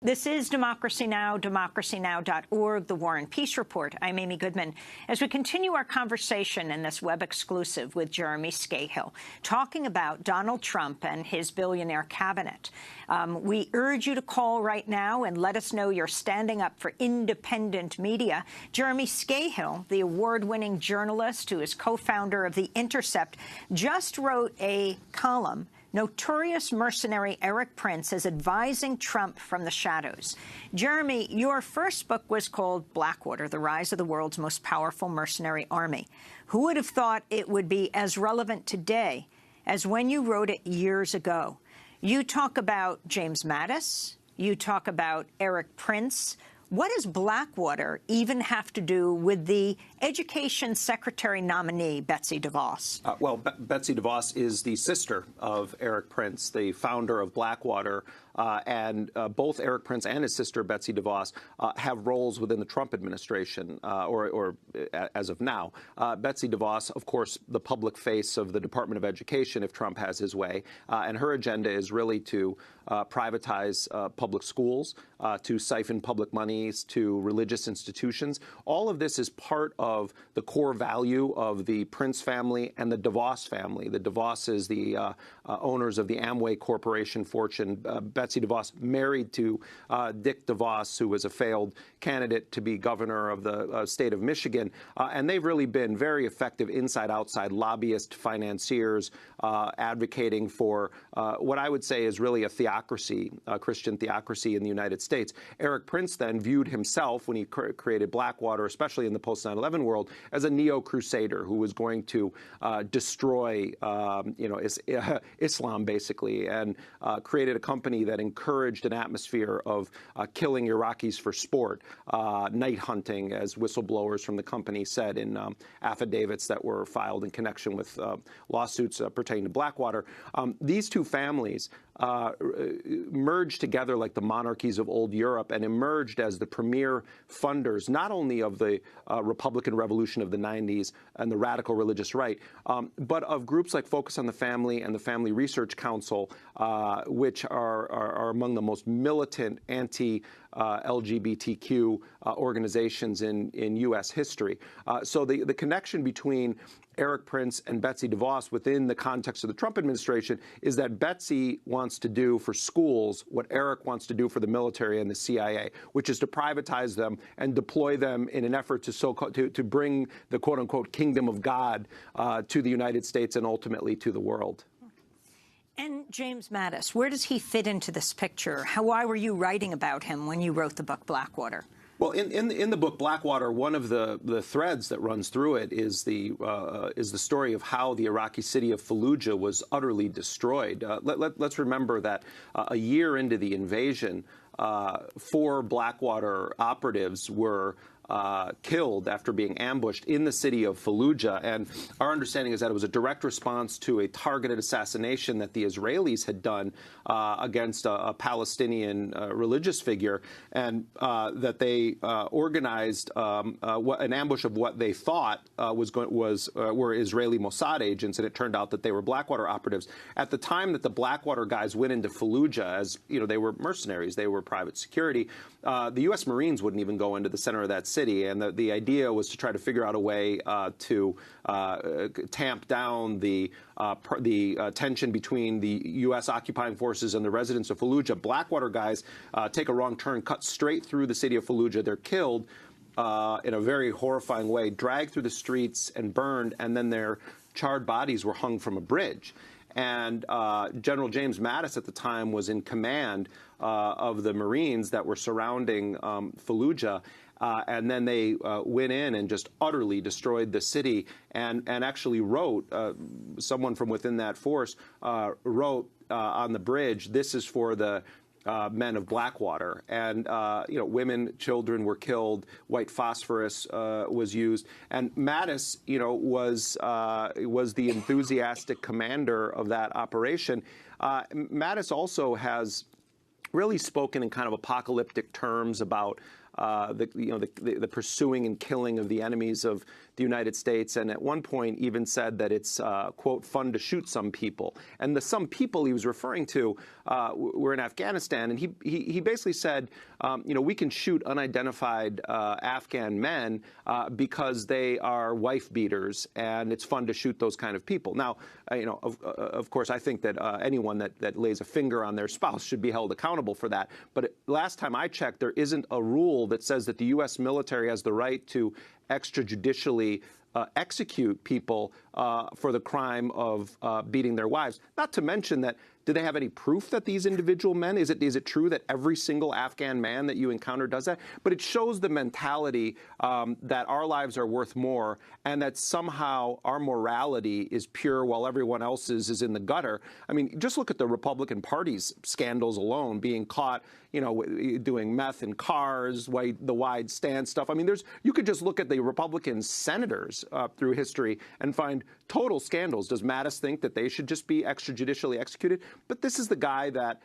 This is Democracy Now!, democracynow.org, the War and Peace Report. I'm Amy Goodman. As we continue our conversation in this web exclusive with Jeremy Scahill, talking about Donald Trump and his billionaire cabinet, we urge you to call right now and let us know you're standing up for independent media. Jeremy Scahill, the award-winning journalist who is co-founder of The Intercept, just wrote a column. Notorious mercenary Erik Prince is advising Trump from the shadows. Jeremy, your first book was called Blackwater, The Rise of the World's Most Powerful Mercenary Army. Who would have thought it would be as relevant today as when you wrote it years ago? You talk about James Mattis. You talk about Erik Prince. What does Blackwater even have to do with the Education Secretary nominee, Betsy DeVos? Betsy DeVos is the sister of Erik Prince, the founder of Blackwater, and both Erik Prince and his sister, Betsy DeVos, have roles within the Trump administration, or as of now. Betsy DeVos, of course, the public face of the Department of Education, if Trump has his way, and her agenda is really to privatize public schools, to siphon public monies to religious institutions. All of this is part of the core value of the Prince family and the DeVos family. The DeVosses, the owners of the Amway Corporation fortune. Betsy DeVos married to Dick DeVos, who was a failed candidate to be governor of the state of Michigan. And they've really been very effective inside-outside lobbyists, financiers, advocating for what I would say is really a theocracy, a Christian theocracy in the United States. Erik Prince then viewed himself, when he created Blackwater, especially in the post-9/11 world, as a neo-crusader who was going to destroy, Islam, basically, and created a company that encouraged an atmosphere of killing Iraqis for sport, night hunting, as whistleblowers from the company said in affidavits that were filed in connection with lawsuits pertaining to Blackwater. These two families merged together like the monarchies of old Europe and emerged as the premier funders, not only of the Republican Revolution of the 90s and the radical religious right, but of groups like Focus on the Family and the Family Research Council, which are among the most militant anti-LGBTQ organizations in U.S. history. So the connection between Erik Prince and Betsy DeVos within the context of the Trump administration is that Betsy wants to do for schools what Erik wants to do for the military and the CIA, which is to privatize them and deploy them in an effort to bring the quote-unquote kingdom of God to the United States and ultimately to the world. And James Mattis, where does he fit into this picture? Why were you writing about him when you wrote the book Blackwater? Well, in the book Blackwater, one of the threads that runs through it is the story of how the Iraqi city of Fallujah was utterly destroyed. Let's remember that a year into the invasion, 4 Blackwater operatives were killed after being ambushed in the city of Fallujah. And our understanding is that it was a direct response to a targeted assassination that the Israelis had done against a Palestinian religious figure, and that they organized an ambush of what they thought were Israeli Mossad agents, and it turned out that they were Blackwater operatives. At the time that the Blackwater guys went into Fallujah, as you know, they were mercenaries, they were private security. The U.S. Marines wouldn't even go into the center of that city, and the idea was to try to figure out a way to tamp down the tension between the U.S. occupying forces and the residents of Fallujah. Blackwater guys take a wrong turn, cut straight through the city of Fallujah. They're killed in a very horrifying way, dragged through the streets and burned, and then their charred bodies were hung from a bridge. And General James Mattis at the time was in command of the Marines that were surrounding Fallujah. And then they went in and just utterly destroyed the city, and actually wrote, someone from within that force wrote on the bridge, "This is for the men of Blackwater." And women, children were killed. White phosphorus was used, and Mattis, was the enthusiastic commander of that operation. Mattis also has really spoken in kind of apocalyptic terms about the pursuing and killing of the enemies of the United States, and at one point even said that it's, quote, fun to shoot some people. And the some people he was referring to were in Afghanistan, and he basically said, we can shoot unidentified Afghan men because they are wife beaters, and it's fun to shoot those kind of people. Now, of course, I think that anyone that lays a finger on their spouse should be held accountable for that. But last time I checked, there isn't a rule that says that the U.S. military has the right to extrajudicially execute people for the crime of beating their wives. Not to mention that, do they have any proof that these individual men, is it true that every single Afghan man that you encounter does that? But it shows the mentality that our lives are worth more, and that somehow our morality is pure while everyone else's is in the gutter. I mean, just look at the Republican Party's scandals alone, being caught, doing meth in cars, the wide stand stuff. I mean, you could just look at the Republican senators through history and find total scandals. Does Mattis think that they should just be extrajudicially executed? But this is the guy that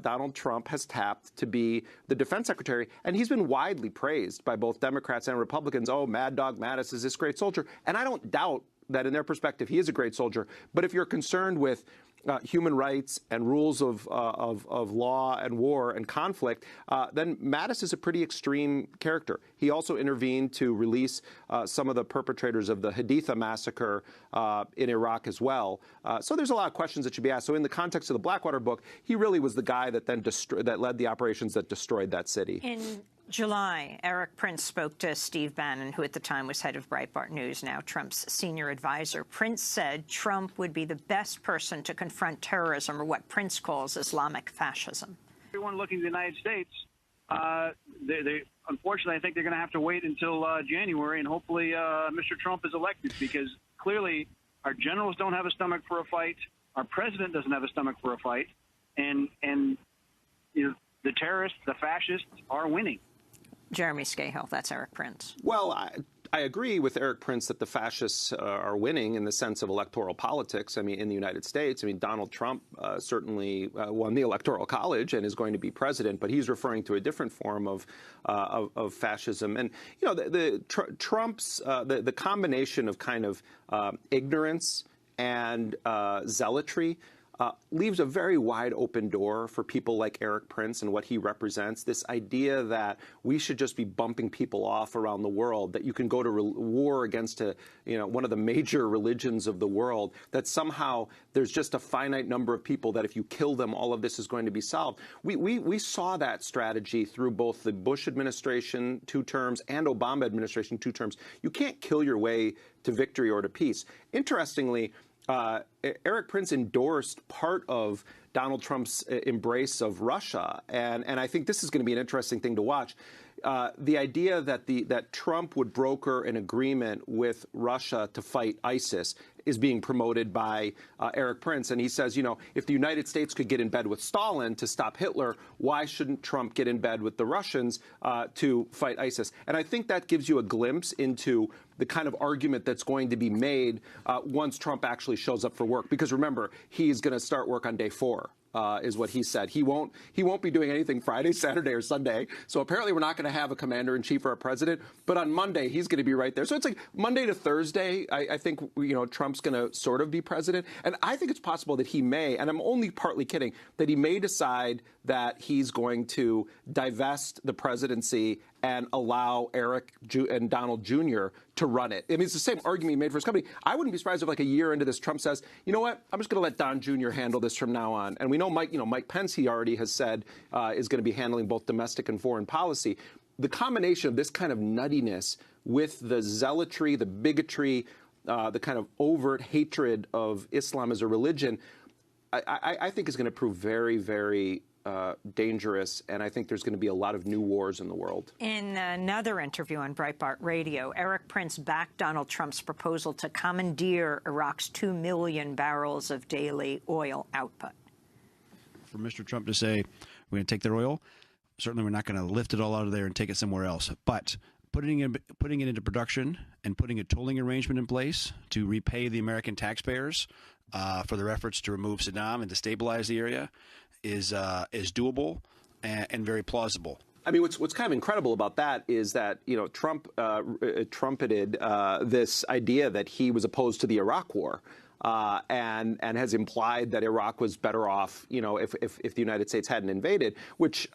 Donald Trump has tapped to be the defense secretary, and he's been widely praised by both Democrats and Republicans. Oh, Mad Dog Mattis is this great soldier. And I don't doubt that in their perspective he is a great soldier. But if you're concerned with human rights and rules of law and war and conflict, then Mattis is a pretty extreme character. He also intervened to release some of the perpetrators of the Haditha massacre in Iraq as well. So there's a lot of questions that should be asked. So in the context of the Blackwater book, he really was the guy that then that led the operations that destroyed that city. In July, Eric Prince spoke to Steve Bannon, who at the time was head of Breitbart News, now Trump's senior advisor. Prince said Trump would be the best person to confront terrorism, or what Prince calls Islamic fascism. Everyone looking at the United States, they unfortunately, I think they're going to have to wait until January, and hopefully Mr. Trump is elected, because clearly our generals don't have a stomach for a fight, our president doesn't have a stomach for a fight, and the terrorists, the fascists, are winning. Jeremy Scahill, that's Eric Prince. Well, I agree with Eric Prince that the fascists are winning in the sense of electoral politics. I mean, in the United States, I mean, Donald Trump certainly won the Electoral College and is going to be president, but he's referring to a different form of fascism. And, Trump's the combination of kind of ignorance and zealotry leaves a very wide open door for people like Eric Prince and what he represents. This idea that we should just be bumping people off around the world, that you can go to war against one of the major religions of the world, that somehow there's just a finite number of people that if you kill them, all of this is going to be solved. We saw that strategy through both the Bush administration 2 terms and Obama administration 2 terms. You can't kill your way to victory or to peace. Interestingly, Eric Prince endorsed part of Donald Trump's embrace of Russia, and I think this is going to be an interesting thing to watch. The idea that Trump would broker an agreement with Russia to fight ISIS is being promoted by Eric Prince. And he says, if the United States could get in bed with Stalin to stop Hitler, why shouldn't Trump get in bed with the Russians to fight ISIS? And I think that gives you a glimpse into the kind of argument that's going to be made once Trump actually shows up for work. Because remember, he's going to start work on day 4. Is what he said. He won't be doing anything Friday, Saturday, or Sunday. So apparently we're not going to have a commander-in-chief or a president. But on Monday, he's going to be right there. So it's like Monday to Thursday, I think, Trump's going to sort of be president. And I think it's possible that he may, and I'm only partly kidding, that he may decide that he's going to divest the presidency and allow Eric and Donald Jr. to run it. I mean, it's the same argument he made for his company. I wouldn't be surprised if, like, a year into this, Trump says, you know what, I'm just going to let Don Jr. handle this from now on. And we know Mike Pence, he already has said, is going to be handling both domestic and foreign policy. The combination of this kind of nuttiness with the zealotry, the bigotry, the kind of overt hatred of Islam as a religion, I think is going to prove very, very dangerous, and I think there's going to be a lot of new wars in the world. In another interview on Breitbart Radio, Eric Prince backed Donald Trump's proposal to commandeer Iraq's 2 million barrels of daily oil output. For Mr. Trump to say, we're going to take their oil, certainly we're not going to lift it all out of there and take it somewhere else. But putting it into production and putting a tolling arrangement in place to repay the American taxpayers for their efforts to remove Saddam and to stabilize the area is doable and very plausible. I mean, what's kind of incredible about that is that, Trump trumpeted this idea that he was opposed to the Iraq War. And has implied that Iraq was better off, if the United States hadn't invaded, which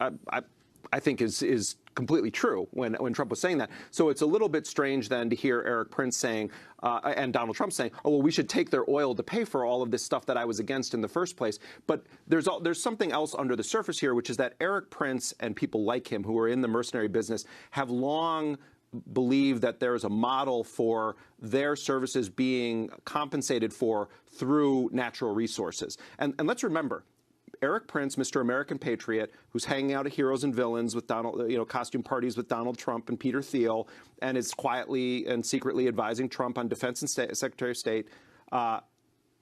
I think is completely true when Trump was saying that. So it's a little bit strange then to hear Eric Prince saying and Donald Trump saying, oh, well, we should take their oil to pay for all of this stuff that I was against in the first place. But there's something else under the surface here, which is that Eric Prince and people like him who are in the mercenary business have long believe that there is a model for their services being compensated for through natural resources. And let's remember, Eric Prince, Mr. American Patriot, who's hanging out at Heroes and Villains with costume parties with Donald Trump and Peter Thiel, and is quietly and secretly advising Trump on Defense and Secretary of State,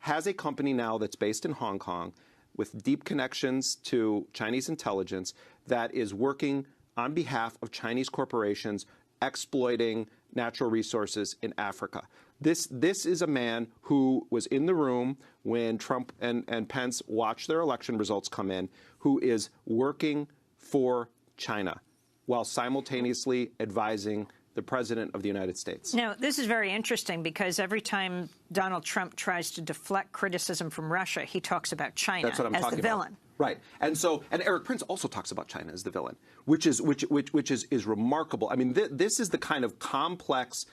has a company now that's based in Hong Kong with deep connections to Chinese intelligence that is working on behalf of Chinese corporations exploiting natural resources in Africa. This is a man who was in the room when Trump and Pence watched their election results come in, who is working for China while simultaneously advising the President of the United States. Now, this is very interesting because every time Donald Trump tries to deflect criticism from Russia, he talks about China as the villain. Right, and Eric Prince also talks about China as the villain, which is remarkable. I mean, this is the kind of complex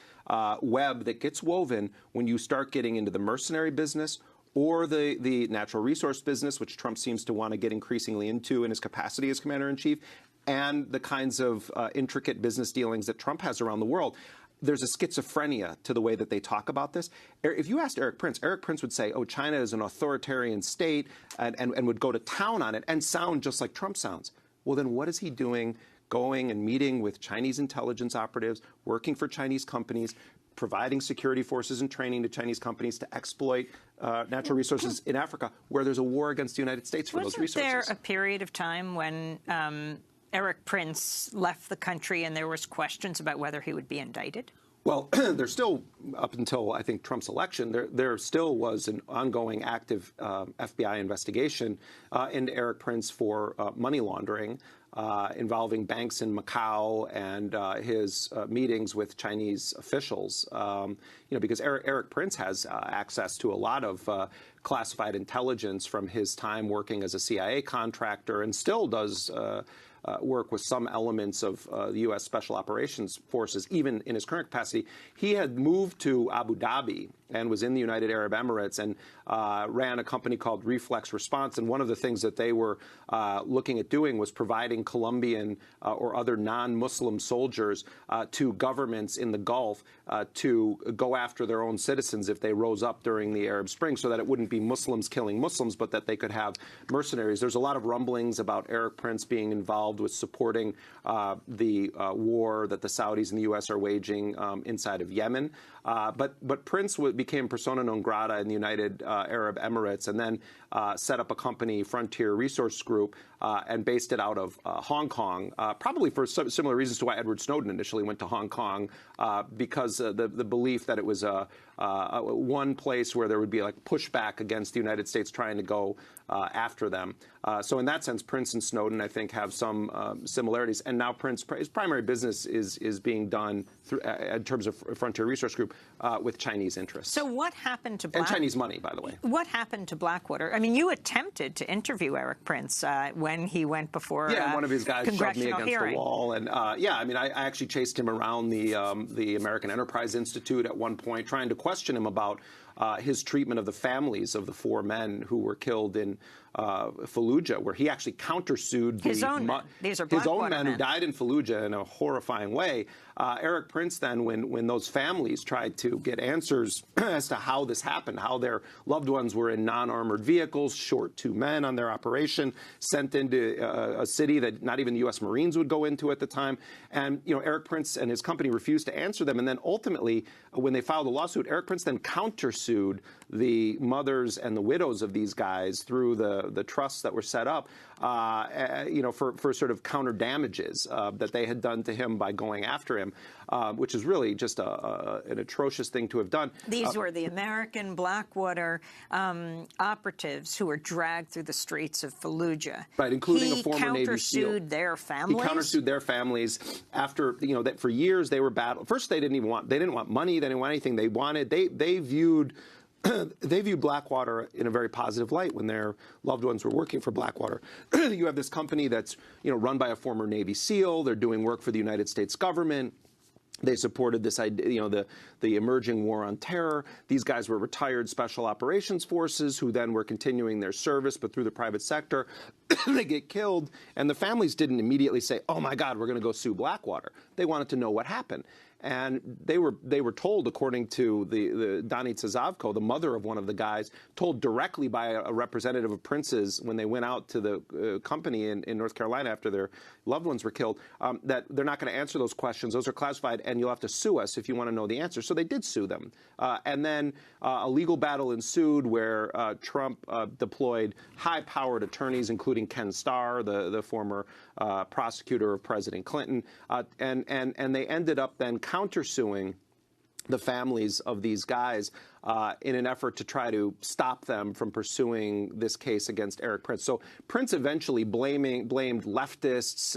web that gets woven when you start getting into the mercenary business or the natural resource business, which Trump seems to want to get increasingly into in his capacity as commander-in-chief, and the kinds of intricate business dealings that Trump has around the world. There's a schizophrenia to the way that they talk about this. If you asked Eric Prince would say, oh, China is an authoritarian state and would go to town on it and sound just like Trump sounds. Well, then what is he doing going and meeting with Chinese intelligence operatives, working for Chinese companies, providing security forces and training to Chinese companies to exploit natural resources in Africa, where there's a war against the United States for those resources? Wasn't there a period of time when Eric Prince left the country and there was questions about whether he would be indicted? Well, there's still, up until, I think, Trump's election, there still was an ongoing active FBI investigation into Eric Prince for money laundering involving banks in Macau and his meetings with Chinese officials. Because Eric Prince has access to a lot of classified intelligence from his time working as a CIA contractor and still does work with some elements of the U.S. Special Operations Forces, even in his current capacity. He had moved to Abu Dhabi and was in the United Arab Emirates and ran a company called Reflex Response. And one of the things that they were looking at doing was providing Colombian or other non-Muslim soldiers to governments in the Gulf to go after their own citizens if they rose up during the Arab Spring, so that it wouldn't be Muslims killing Muslims, but that they could have mercenaries. There's a lot of rumblings about Eric Prince being involved with supporting the war that the Saudis and the U.S. are waging inside of Yemen. But Prince became persona non grata in the United Arab Emirates and then set up a company, Frontier Resource Group, and based it out of Hong Kong, probably for similar reasons to why Edward Snowden initially went to Hong Kong, because the belief that it was one place where there would be like pushback against the United States trying to go after them. So in that sense, Prince and Snowden, I think, have some similarities. And now his primary business is being done through, in terms of Frontier Resource Group with Chinese interests. So what happened to Blackwater? And Chinese money, by the way. What happened to Blackwater? I mean, you attempted to interview Eric Prince when he went before one of his guys shoved me against the wall. And I mean, I actually chased him around the American Enterprise Institute at one point, trying to question him about his treatment of the families of the 4 men who were killed in Fallujah, where he actually countersued his own men who died in Fallujah in a horrifying way. Eric Prince then, when those families tried to get answers as to how this happened, how their loved ones were in non-armored vehicles, short 2 men on their operation, sent into a city that not even the U.S. Marines would go into at the time. And, Eric Prince and his company refused to answer them. And then ultimately, when they filed a lawsuit, Eric Prince then countersued the mothers and the widows of these guys through the trusts that were set up, for sort of counter damages that they had done to him by going after him, which is really just an atrocious thing to have done. These were the American Blackwater operatives who were dragged through the streets of Fallujah. Right, including a former Navy SEAL. He countersued their families. He countersued their families after, that for years they were battle. First, they didn't want money. They didn't want anything. They viewed Blackwater in a very positive light when their loved ones were working for Blackwater. You have this company that's, run by a former Navy SEAL. They're doing work for the United States government. They supported this idea, the emerging war on terror. These guys were retired special operations forces who then were continuing their service, but through the private sector. They get killed, and the families didn't immediately say, "Oh my God, we're going to go sue Blackwater." They wanted to know what happened. And they were told, according to the Dani Tsazavko, the mother of one of the guys, told directly by a representative of Prince's when they went out to the company in North Carolina after their loved ones were killed, that they're not going to answer those questions. Those are classified, and you'll have to sue us if you want to know the answer. So they did sue them. And then a legal battle ensued where Trump deployed high-powered attorneys, including Ken Starr, the former prosecutor of President Clinton, and they ended up then countersuing the families of these guys in an effort to try to stop them from pursuing this case against Eric Prince. So Prince eventually blamed leftists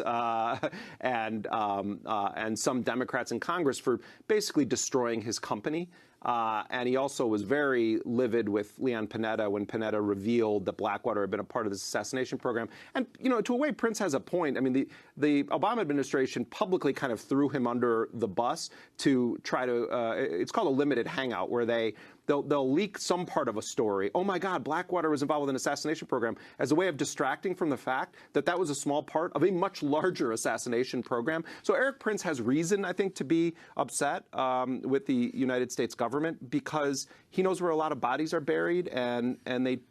and some Democrats in Congress for basically destroying his company. And he also was very livid with Leon Panetta when Panetta revealed that Blackwater had been a part of this assassination program. And, to a way, Prince has a point. I mean, the Obama administration publicly kind of threw him under the bus to try to, it's called a limited hangout, where they'll leak some part of a story. Oh my God, Blackwater was involved with an assassination program, as a way of distracting from the fact that that was a small part of a much larger assassination program. So Eric Prince has reason, I think, to be upset with the United States government, because he knows where a lot of bodies are buried, and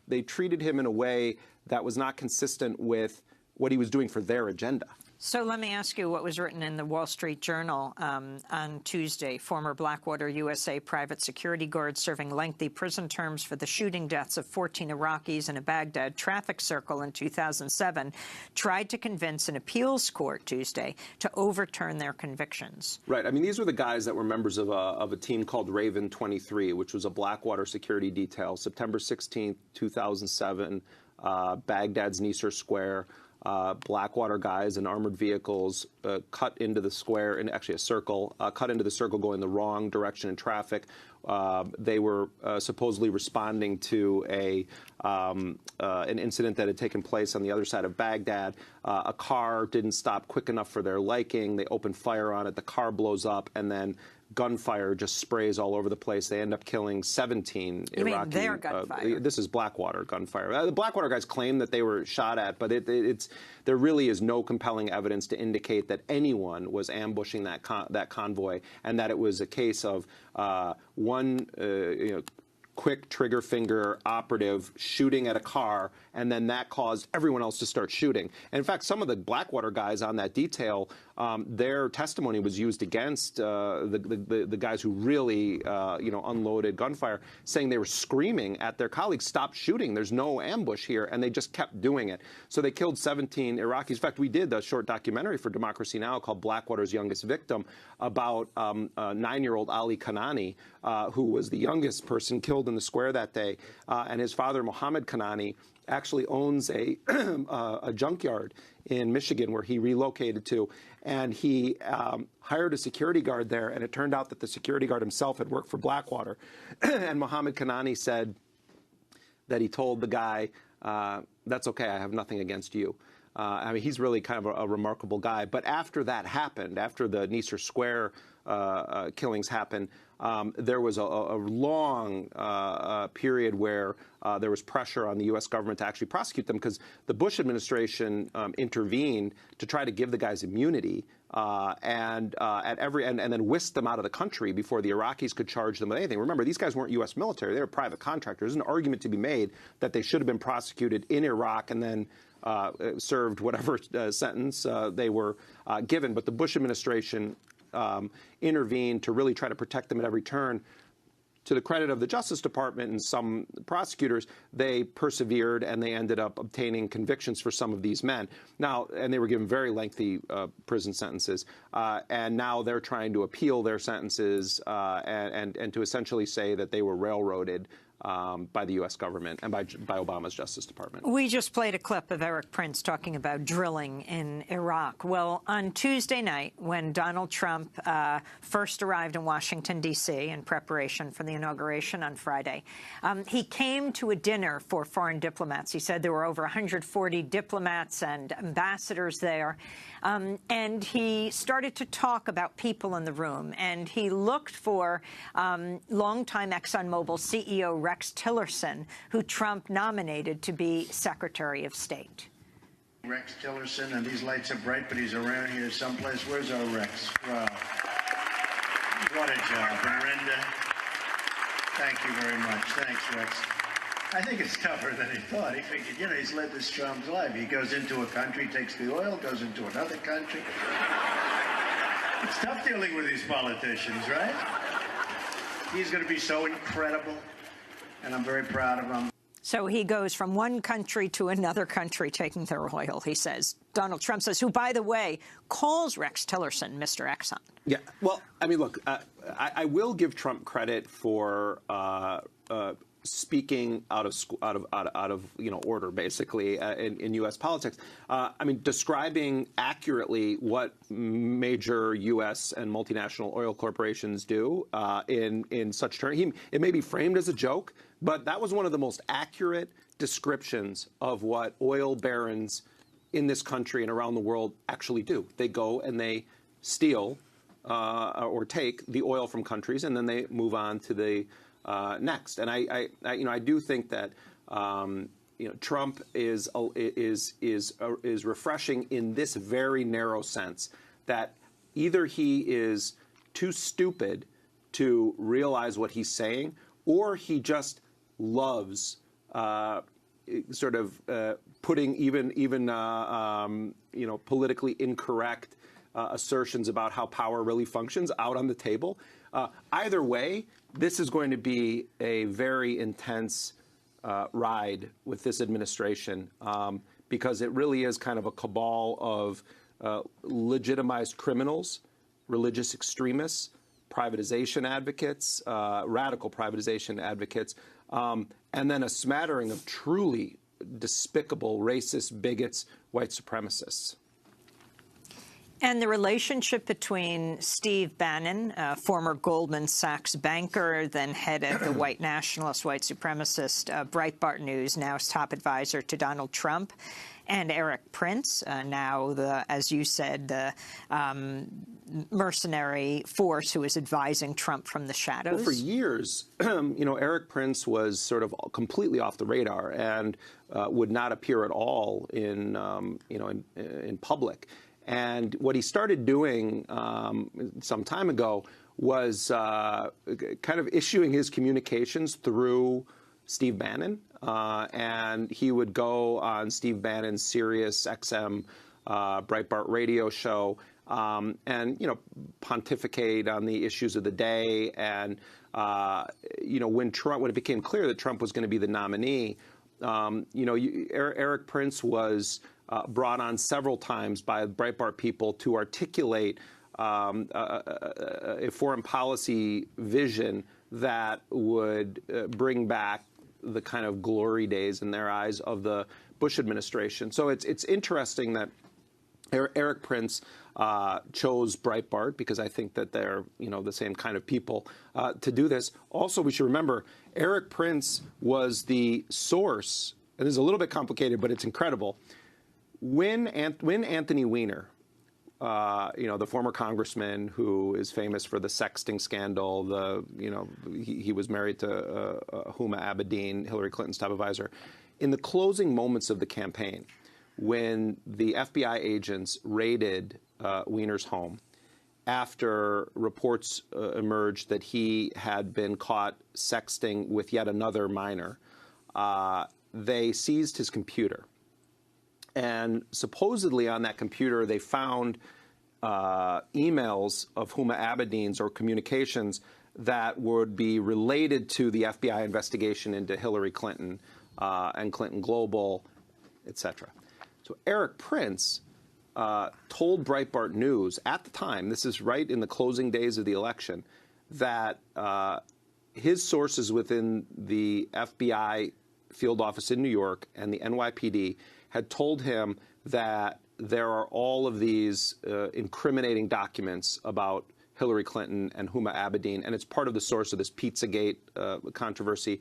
they treated him in a way that was not consistent with what he was doing for their agenda. So let me ask you what was written in the Wall Street Journal on Tuesday. Former Blackwater USA private security guard serving lengthy prison terms for the shooting deaths of 14 Iraqis in a Baghdad traffic circle in 2007 tried to convince an appeals court Tuesday to overturn their convictions. Right. I mean, these were the guys that were members of a team called Raven 23, which was a Blackwater security detail, September 16th, 2007, Baghdad's Nisr Square. Blackwater guys in armored vehicles cut into the square, and actually a circle, cut into the circle going the wrong direction in traffic. They were supposedly responding to an incident that had taken place on the other side of Baghdad. A car didn't stop quick enough for their liking. They opened fire on it. The car blows up, and then gunfire just sprays all over the place. They end up killing 17 You Iraqi. mean their gunfire? This is Blackwater gunfire. The Blackwater guys claim that they were shot at, but there really is no compelling evidence to indicate that anyone was ambushing that convoy, and that it was a case of one quick trigger finger operative shooting at a car, and then that caused everyone else to start shooting. And in fact, some of the Blackwater guys on that detail, their testimony was used against the guys who really, unloaded gunfire, saying they were screaming at their colleagues, "Stop shooting! There's no ambush here," and they just kept doing it. So they killed 17 Iraqis. In fact, we did a short documentary for Democracy Now! Called "Blackwater's Youngest Victim" about 9-year-old Ali Kanani, who was the youngest person killed in the square that day, and his father, Mohammed Kanani, actually owns a junkyard in Michigan where he relocated to, and he hired a security guard there, and it turned out that the security guard himself had worked for Blackwater. And Mohammed Kanani said that he told the guy, "That's okay, I have nothing against you." I mean, he's really kind of a remarkable guy. But after that happened, after the Nisr Square killings happened, there was a long period where there was pressure on the U.S. government to actually prosecute them, because the Bush administration intervened to try to give the guys immunity and then whisked them out of the country before the Iraqis could charge them with anything. Remember, these guys weren't U.S. military; they were private contractors. There's an argument to be made that they should have been prosecuted in Iraq and then served whatever sentence they were given. But the Bush administration intervened to really try to protect them at every turn. to the credit of the Justice Department and some prosecutors, they persevered and they ended up obtaining convictions for some of these men. Now, and they were given very lengthy prison sentences, and now they're trying to appeal their sentences and to essentially say that they were railroaded by the U.S. government and by Obama's Justice Department. We just played a clip of Eric Prince talking about drilling in Iraq. Well, on Tuesday night, when Donald Trump first arrived in Washington, D.C. in preparation for the inauguration on Friday, he came to a dinner for foreign diplomats. He said there were over 140 diplomats and ambassadors there. And he started to talk about people in the room. And he looked for longtime ExxonMobil CEO Rex Tillerson, who Trump nominated to be Secretary of State. Rex Tillerson, and these lights are bright, but he's around here someplace. Where's our Rex? Wow. What a job. And Brenda, thank you very much. Thanks, Rex. I think it's tougher than he thought. He figured, you know, he's led this Trump's life. He goes into a country, takes the oil, goes into another country. It's tough dealing with these politicians, right? He's going to be so incredible, and I'm very proud of him. So he goes from one country to another country taking their oil, he says. Donald Trump says, who, by the way, calls Rex Tillerson Mr. Exxon. Yeah, well, I mean, look, I will give Trump credit for speaking out of order, basically, in U.S. politics. I mean, describing accurately what major U.S. and multinational oil corporations do in such terms. It may be framed as a joke, but that was one of the most accurate descriptions of what oil barons in this country and around the world actually do. They go and they steal or take the oil from countries, and then they move on to the next. And I do think that Trump is refreshing in this very narrow sense that either he is too stupid to realize what he's saying, or he just loves sort of putting even politically incorrect assertions about how power really functions out on the table. Either way, this is going to be a very intense ride with this administration because it really is kind of a cabal of legitimized criminals, religious extremists, privatization advocates, radical privatization advocates, and then a smattering of truly despicable racist bigots, white supremacists. And the relationship between Steve Bannon, former Goldman Sachs banker, then head of the white nationalist, white supremacist Breitbart News, now top advisor to Donald Trump, and Eric Prince, now as you said, the mercenary force who is advising Trump from the shadows. Well, for years, Eric Prince was sort of completely off the radar and would not appear at all in public. And what he started doing some time ago was kind of issuing his communications through Steve Bannon. And he would go on Steve Bannon's Sirius XM Breitbart radio show and, pontificate on the issues of the day. And, when it became clear that Trump was going to be the nominee, Eric Prince was brought on several times by Breitbart people to articulate a foreign policy vision that would bring back the kind of glory days in their eyes of the Bush administration. So it's interesting that Eric Prince chose Breitbart because I think that they're the same kind of people to do this. Also, we should remember Eric Prince was the source, and this is a little bit complicated, but it's incredible. When Anthony Weiner, the former congressman who is famous for the sexting scandal, he was married to Huma Abedin, Hillary Clinton's top advisor, in the closing moments of the campaign, when the FBI agents raided Weiner's home after reports emerged that he had been caught sexting with yet another minor, they seized his computer. And supposedly on that computer, they found emails of Huma Abedin's or communications that would be related to the FBI investigation into Hillary Clinton and Clinton Global, et cetera. So Eric Prince told Breitbart News at the time, this is right in the closing days of the election, that his sources within the FBI field office in New York and the NYPD had told him that there are all of these incriminating documents about Hillary Clinton and Huma Abedin, and it's part of the source of this Pizzagate controversy.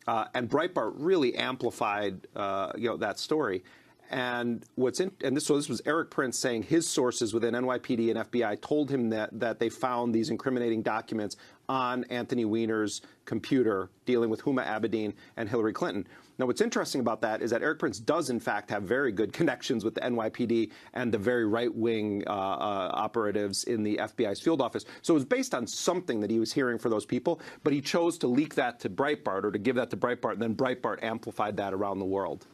And Breitbart really amplified, that story. And this was Eric Prince saying his sources within NYPD and FBI told him that they found these incriminating documents on Anthony Weiner's computer dealing with Huma Abedin and Hillary Clinton. Now, what's interesting about that is that Eric Prince does, in fact, have very good connections with the NYPD and the very right-wing operatives in the FBI's field office. So it was based on something that he was hearing for those people, but he chose to leak that to Breitbart or to give that to Breitbart, and then Breitbart amplified that around the world.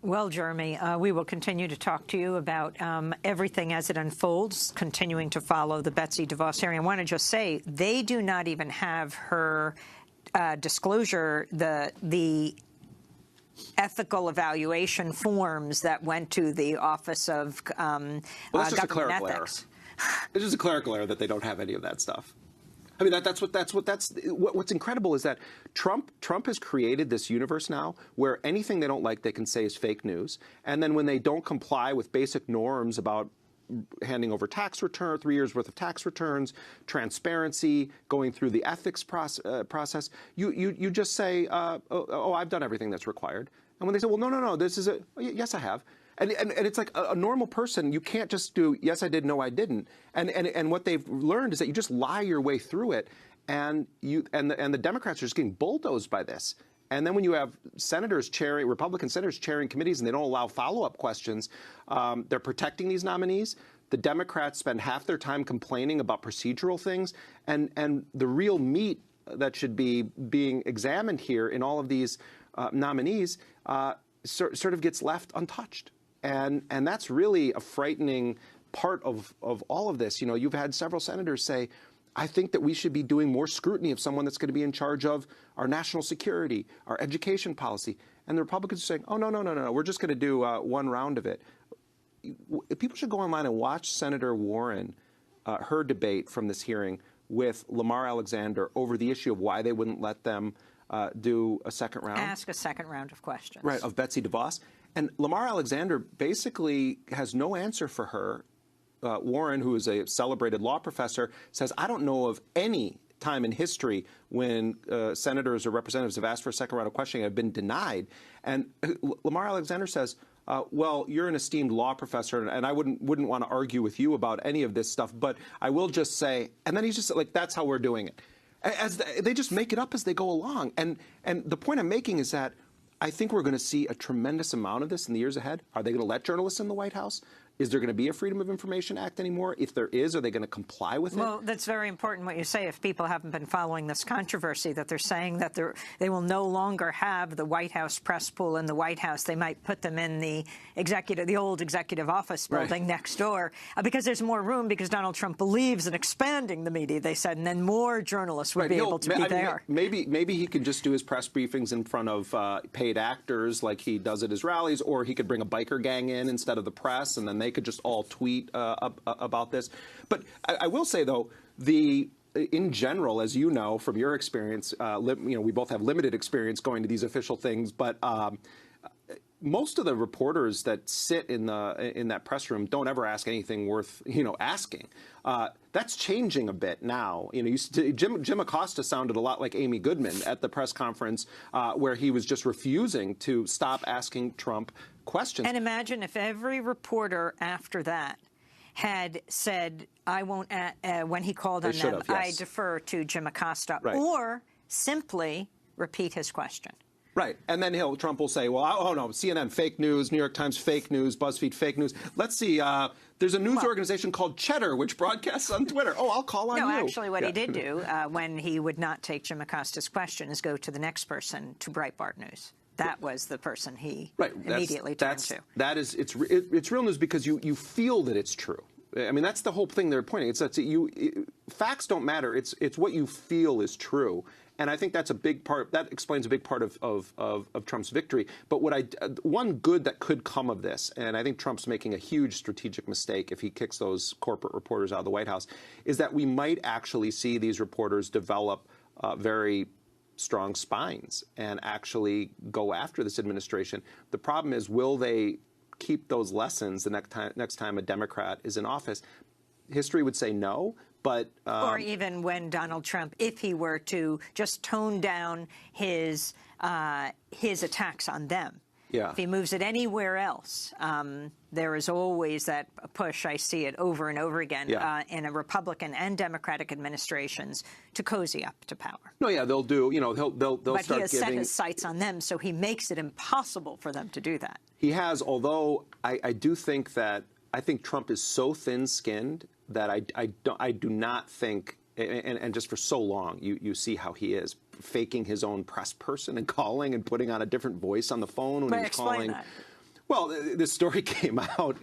Well, Jeremy, we will continue to talk to you about everything as it unfolds, continuing to follow the Betsy DeVos hearing. I want to just say they do not even have her disclosure, the ethical evaluation forms that went to the Office of well, that's just Government a clerical Ethics. Error. It's just a clerical error that they don't have any of that stuff. I mean, what's incredible is that Trump has created this universe now where anything they don't like they can say is fake news, and then when they don't comply with basic norms about handing over tax return, 3 years worth of tax returns, transparency, going through the ethics process, you just say, oh, I've done everything that's required, and when they say, well, no, this is yes, I have. And it's like a normal person, you can't just do, yes, I did, no, I didn't. And what they've learned is that you just lie your way through it, and the Democrats are just getting bulldozed by this. And then when you have Republican senators chairing committees and they don't allow follow-up questions, they're protecting these nominees. The Democrats spend half their time complaining about procedural things, and the real meat that should be being examined here in all of these nominees sort of gets left untouched. And that's really a frightening part of all of this. You know, you've had several senators say, I think that we should be doing more scrutiny of someone that's going to be in charge of our national security, our education policy. And the Republicans are saying, oh, no, we're just going to do one round of it. People should go online and watch Senator Warren, her debate from this hearing with Lamar Alexander over the issue of why they wouldn't let them do a second round. Ask a second round of questions. Right, of Betsy DeVos. And Lamar Alexander basically has no answer for her. Warren, who is a celebrated law professor, says, I don't know of any time in history when senators or representatives have asked for a second round of questioning and have been denied. And Lamar Alexander says, well, you're an esteemed law professor, and I wouldn't want to argue with you about any of this stuff, but I will just say, and then he's just like, that's how we're doing it. They just make it up as they go along. And the point I'm making is that I think we're going to see a tremendous amount of this in the years ahead. Are they going to let journalists in the White House? Is there going to be a Freedom of Information Act anymore? If there is, are they going to comply with it? Well, that's very important what you say. If people haven't been following this controversy, that they're saying that they will no longer have the White House press pool in the White House. They might put them in the old executive office building next door because there's more room, because Donald Trump believes in expanding the media, they said, and then more journalists would be able to be there. Maybe he could just do his press briefings in front of paid actors like he does at his rallies, or he could bring a biker gang in instead of the press, and then they could just all tweet about this. But I will say, though, in general, as you know from your experience, we both have limited experience going to these official things, but most of the reporters that sit in that press room don't ever ask anything worth asking. That's changing a bit now. Jim Acosta sounded a lot like Amy Goodman at the press conference, where he was just refusing to stop asking Trump questions. And imagine if every reporter after that had said, I won't, when he called on them, yes. I defer to Jim Acosta, or simply repeat his question. Right. And then Trump will say, well, oh, no, CNN fake news, New York Times fake news, BuzzFeed fake news. Let's see. There's a news organization called Cheddar, which broadcasts on Twitter. Oh, I'll call on you. No, actually what he did do when he would not take Jim Acosta's question is go to the next person, to Breitbart News. That was the person he immediately turned to. That is, it's real news because you feel that it's true. I mean, that's the whole thing they're pointing. It's that facts don't matter. It's what you feel is true. And I think that's a big part. That explains a big part of Trump's victory. But one good that could come of this, and I think Trump's making a huge strategic mistake if he kicks those corporate reporters out of the White House, is that we might actually see these reporters develop very strong spines and actually go after this administration. The problem is, will they keep those lessons the next time a Democrat is in office? History would say no. But, or even when Donald Trump, if he were to just tone down his attacks on them, if he moves it anywhere else, there is always that push. I see it over and over again in a Republican and Democratic administrations to cozy up to power. No, yeah, they'll do. You know, they'll but start he has giving. Set his sights on them, so he makes it impossible for them to do that. He has, although I do think that Trump is so thin-skinned that I do not think, and just for so long, you see how he is, faking his own press person and calling and putting on a different voice on the phone when he's calling. That. Well, this story came out,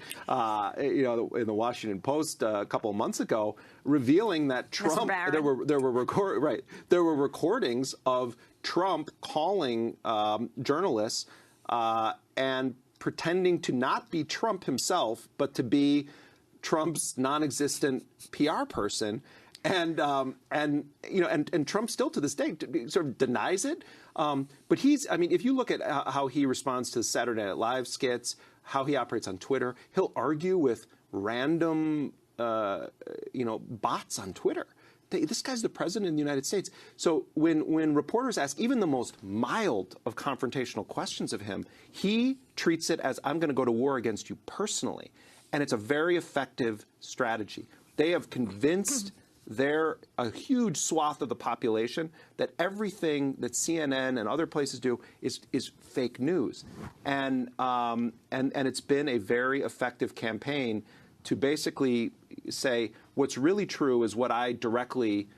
in the Washington Post a couple of months ago, revealing that Trump there were recordings of Trump calling journalists and pretending to not be Trump himself, but to be Trump's non-existent PR person, and Trump still to this day sort of denies it. But if you look at how he responds to the Saturday Night Live skits, how he operates on Twitter, he'll argue with random, bots on Twitter. This guy's the president of the United States. So when reporters ask even the most mild of confrontational questions of him, he treats it as, I'm going to go to war against you personally. And it's a very effective strategy. They have convinced a huge swath of the population that everything that CNN and other places do is fake news. And it's been a very effective campaign to basically say what's really true is what I directly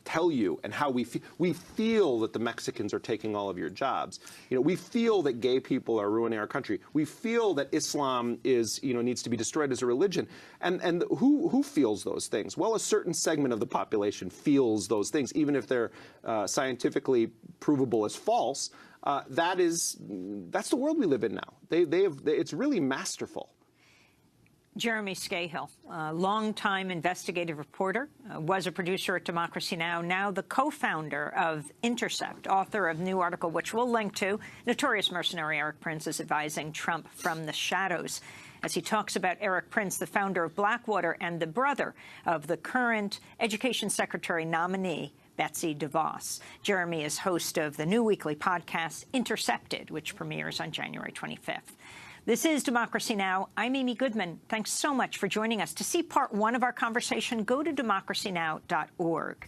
tell you, and how we feel that the Mexicans are taking all of your jobs. We feel that gay people are ruining our country. We feel that Islam needs to be destroyed as a religion. And who feels those things? Well, a certain segment of the population feels those things, even if they're scientifically provable as false. That's the world we live in now. It's really masterful. Jeremy Scahill, a longtime investigative reporter, was a producer at Democracy now the co-founder of Intercept, author of new article, which we'll link to. Notorious mercenary Erik Prince is advising Trump from the shadows as he talks about Erik Prince, the founder of Blackwater and the brother of the current Education Secretary nominee, Betsy DeVos. Jeremy is host of the new weekly podcast, Intercepted, which premieres on January 25th. This is Democracy Now! I'm Amy Goodman. Thanks so much for joining us. To see part one of our conversation, go to democracynow.org.